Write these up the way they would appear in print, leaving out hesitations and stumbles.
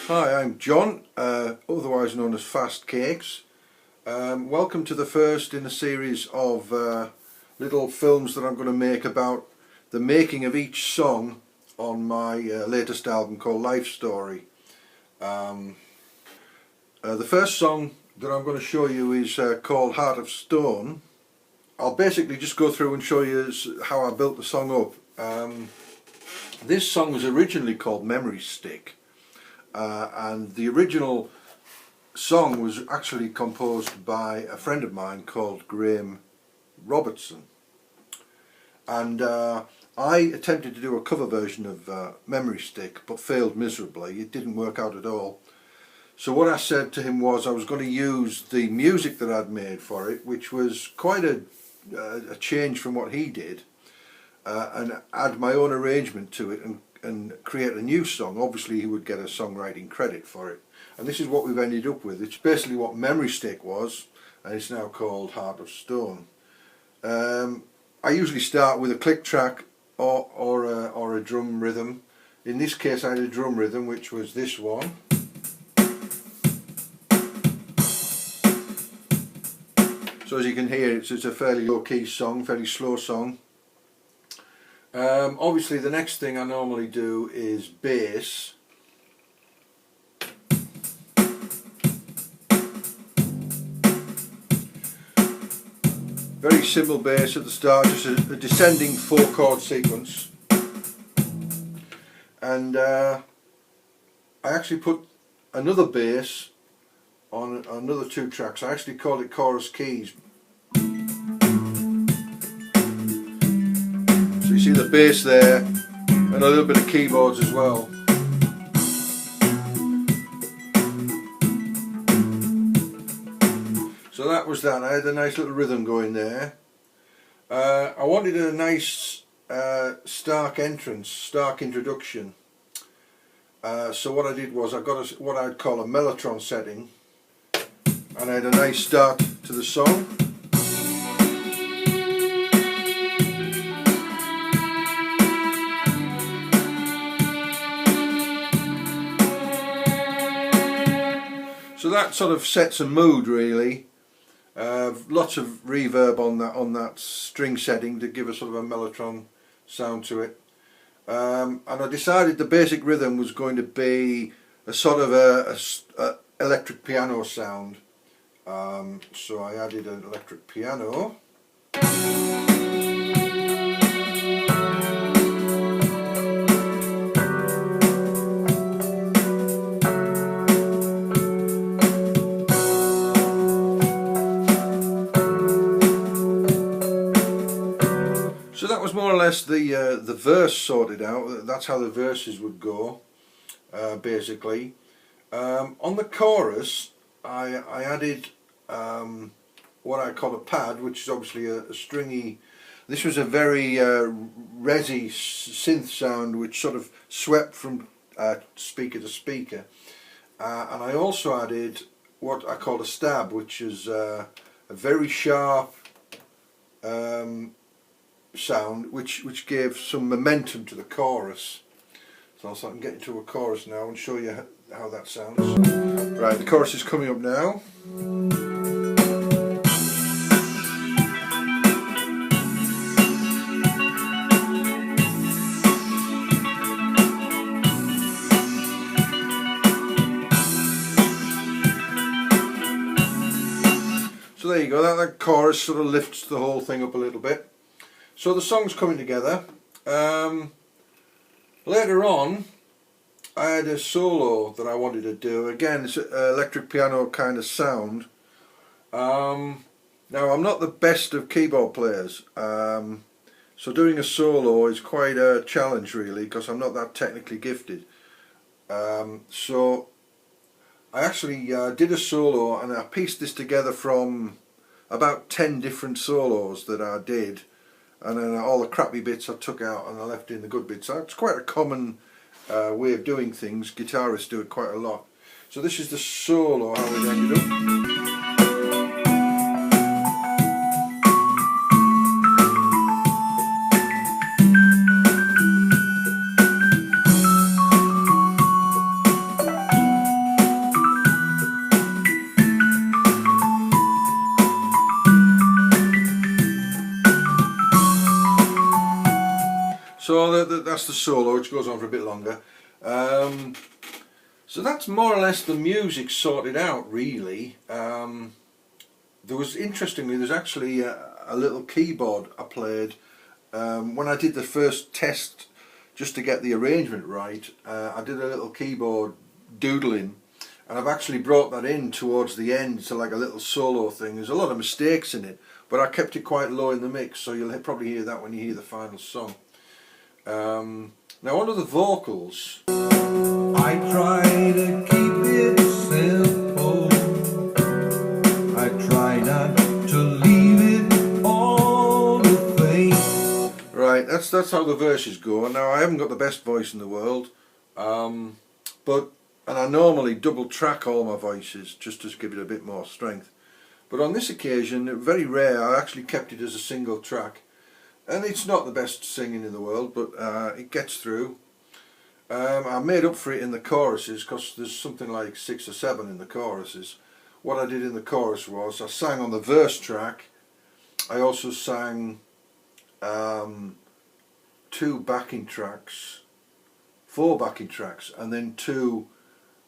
Hi, I'm John, otherwise known as Fast Cakes. Welcome to the first in a series of little films that I'm going to make about the making of each song on my latest album called Life Story. The first song that I'm going to show you is called Heart of Stone. I'll basically just go through and show you how I built the song up. This song was originally called Memory Stick. And the original song was actually composed by a friend of mine called Graham Robertson, and I attempted to do a cover version of Memory Stick but failed miserably. It didn't work out at all. So what I said to him was I was going to use the music that I'd made for it, which was quite a change from what he did, and add my own arrangement to it and create a new song. Obviously he would get a songwriting credit for it, and this is what we've ended up with. It's basically what Memory Stick was, and it's now called Heart of Stone. I usually start with a click track or a drum rhythm. In this case I had a drum rhythm, which was this one. So as you can hear, it's a fairly low key song, fairly slow song. Obviously the next thing I normally do is bass. Very simple bass at the start, just a descending 4-chord sequence. And I actually put another bass on another 2 tracks. I actually call it chorus keys. You see the bass there, and a little bit of keyboards as well. So that was that. I had a nice little rhythm going there. I wanted a nice stark entrance, stark introduction. So what I did was I got what I'd call a mellotron setting, and I had a nice start to the song. So that sort of sets a mood, really. Lots of reverb on that string setting to give a sort of a mellotron sound to it. And I decided the basic rhythm was going to be a sort of a electric piano sound. So I added an electric piano. So that was more or less the verse sorted out. That's how the verses would go, basically. On the chorus, I added what I call a pad, which is obviously a stringy. This was a very resi synth sound, which sort of swept from speaker to speaker. And I also added what I call a stab, which is a very sharp sound, which gave some momentum to the chorus. So I can get into a chorus now and show you how that sounds. Right, the chorus is coming up now. So there you go, that chorus sort of lifts the whole thing up a little bit. So the song's coming together. Later on I had a solo that I wanted to do. Again, it's an electric piano kind of sound. Now I'm not the best of keyboard players, so doing a solo is quite a challenge, really, because I'm not that technically gifted. So I actually did a solo, and I pieced this together from about 10 different solos that I did. And then all the crappy bits I took out and I left in the good bits. So it's quite a common way of doing things. Guitarists do it quite a lot. So this is the solo, how it ended up. So that's the solo, which goes on for a bit longer. So that's more or less the music sorted out, really. Interestingly, there's actually a little keyboard I played when I did the first test, just to get the arrangement right. I did a little keyboard doodling, and I've actually brought that in towards the end to like a little solo thing. There's a lot of mistakes in it, but I kept it quite low in the mix, so you'll probably hear that when you hear the final song. Now onto the vocals. I try to keep it simple. I try not to leave it all to fate. Right, that's how the verses go. Now I haven't got the best voice in the world, and I normally double track all my voices just to give it a bit more strength. But on this occasion, very rare, I actually kept it as a single track. And it's not the best singing in the world, but it gets through. I made up for it in the choruses, because there's something like 6 or 7 in the choruses. What I did in the chorus was I sang on the verse track. I also sang 2 backing tracks, 4 backing tracks, and then 2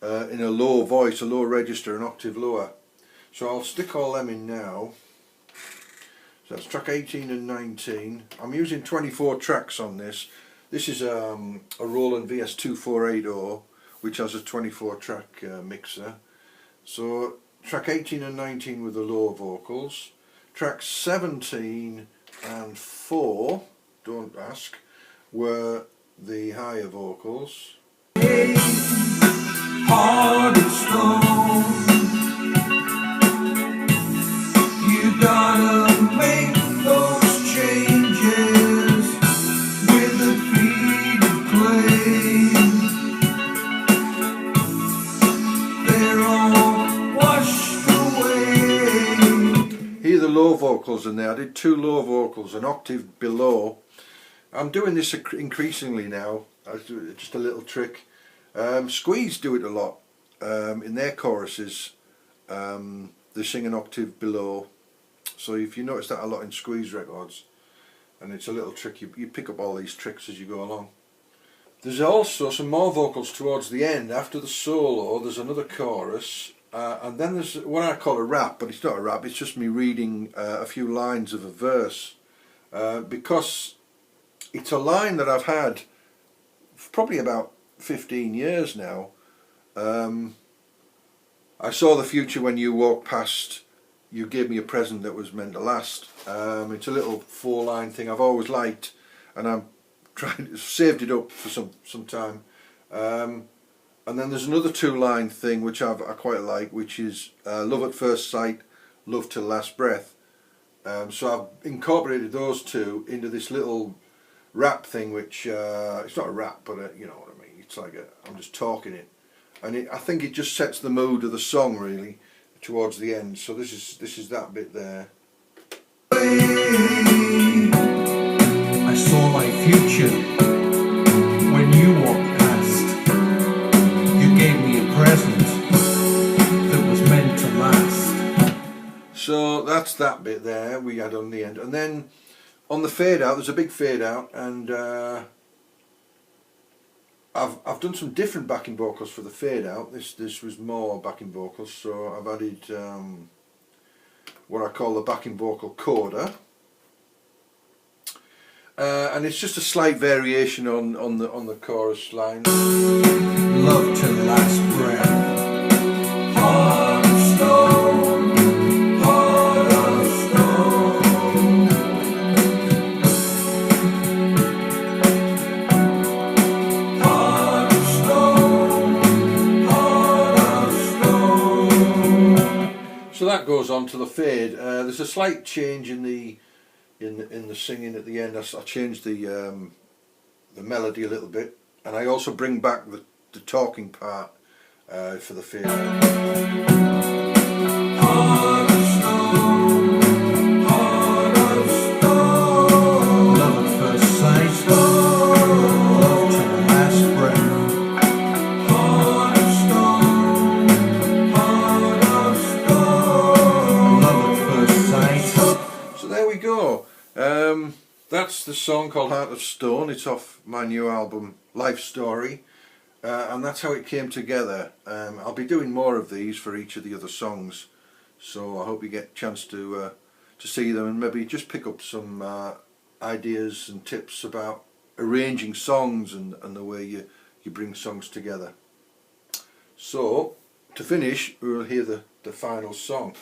in a low voice, a low register, an octave lower. So I'll stick all them in now. So that's track 18 and 19. I'm using 24 tracks on this. This is a Roland VS2480, which has a 24 track mixer. So track 18 and 19 with the low vocals. Tracks 17 and 4, don't ask, were the higher vocals. Heart of stone. You gotta make those changes with the feet of clay. They're all washed away. Hear the low vocals in there. I did 2 low vocals, an octave below. I'm doing this increasingly now. Just a little trick. Squeeze do it a lot. In their choruses, they sing an octave below. So if you notice that a lot in Squeeze records, and it's a little trick, you pick up all these tricks as you go along. There's also some more vocals towards the end. After the solo, there's another chorus, and then there's what I call a rap, but it's not a rap, it's just me reading a few lines of a verse, because it's a line that I've had for probably about 15 years now. I saw the future when you walked past. You gave me a present that was meant to last. It's a little 4-line thing I've always liked, and I'm saved it up for some time. And then there's another 2-line thing which I quite like, which is love at first sight, love till last breath. So I've incorporated those 2 into this little rap thing, which it's not a rap, but you know what I mean. It's like I'm just talking it, and I think it just sets the mood of the song really towards the end. So this is that bit there. I saw my future when you walked past. You gave me a present that was meant to last. So that's that bit there we had on the end, and then on the fade out there's a big fade out, and I've done some different backing vocals for the fade out. This was more backing vocals, so I've added what I call the backing vocal coda, and it's just a slight variation on the chorus line. Love till last breath. Heart of stone. Heart of stone. Heart of stone. Heart of stone. So that goes on to the fade. There's a slight change in the singing at the end. I changed the melody a little bit, and I also bring back the talking part for the fade. Heart of stone. Heart of stone. Love at first sight. Love till the last breath. Heart of stone. Heart of stone. Love at first sight. So there we go. That's the song called Heart of Stone. It's off my new album Life Story, and that's how it came together. I'll be doing more of these for each of the other songs, so I hope you get a chance to see them and maybe just pick up some ideas and tips about arranging songs and the way you bring songs together. So to finish, we'll hear the final song.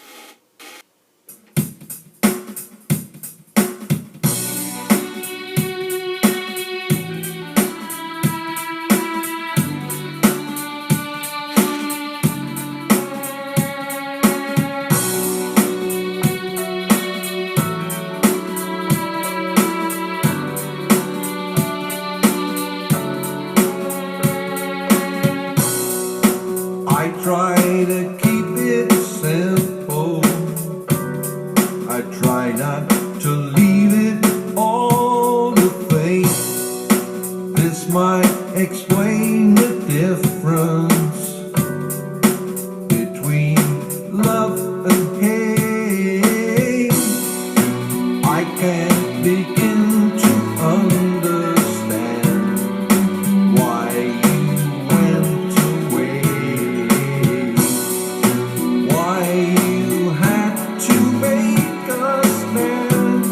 I try to keep it simple. I try not to leave it all to fate. This might explain the difference between love and hate. I can't begin to understand why you went away, why you had to make a stand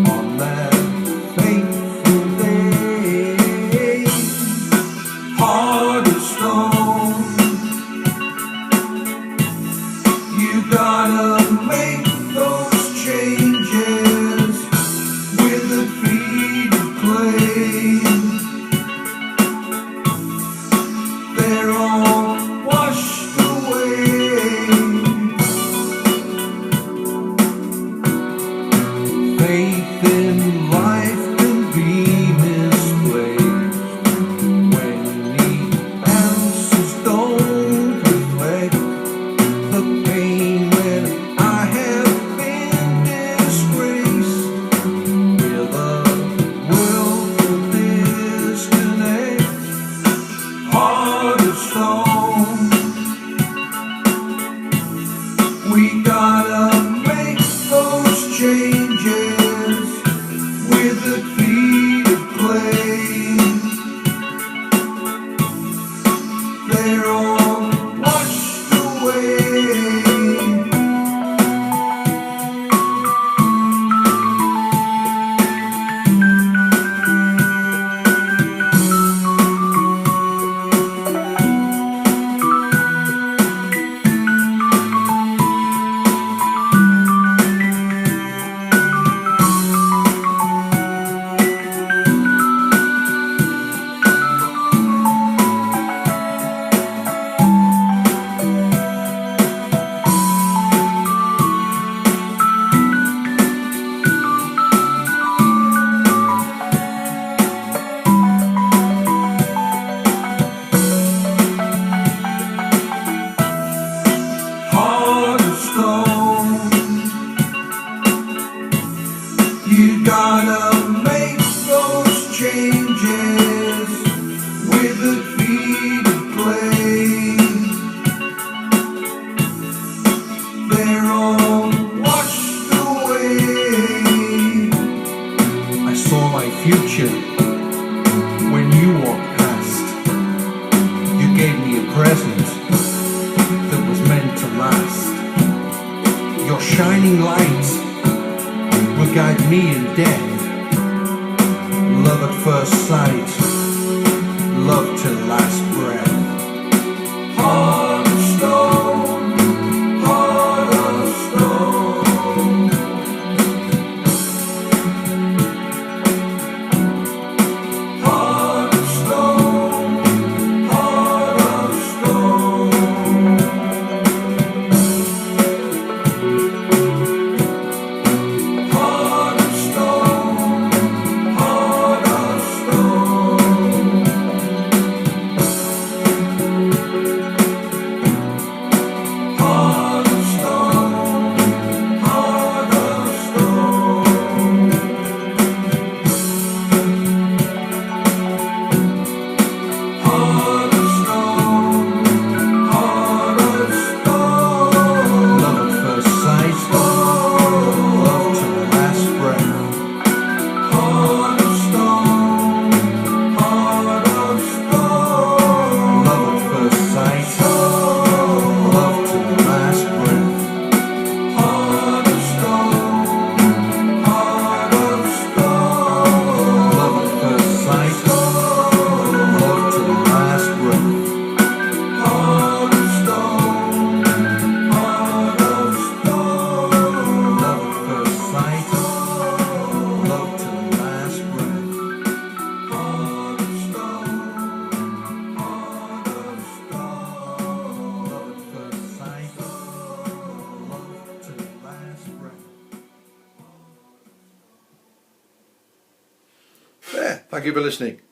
on that fateful day. Heart of stone, you gotta make those changes with the feet of clay. They're all washed away. Faith in life can be misplaced when the answers don't reflect the pain. When I have been disgraced with a willful disconnect. Heart of stone, we gotta make those changes with the feet of clay. They're all washed away. Heart of stone, you gotta make those changes with the feet of clay. They're all washed away. I saw my future when you walked past. You gave me a present that was meant to last. Your shining light will guide me in death. Love at first sight, love till last breath. Heart of stone, heart of stone. Heart of stone, heart of stone. Heart of stone, heart of stone. Thank you for listening.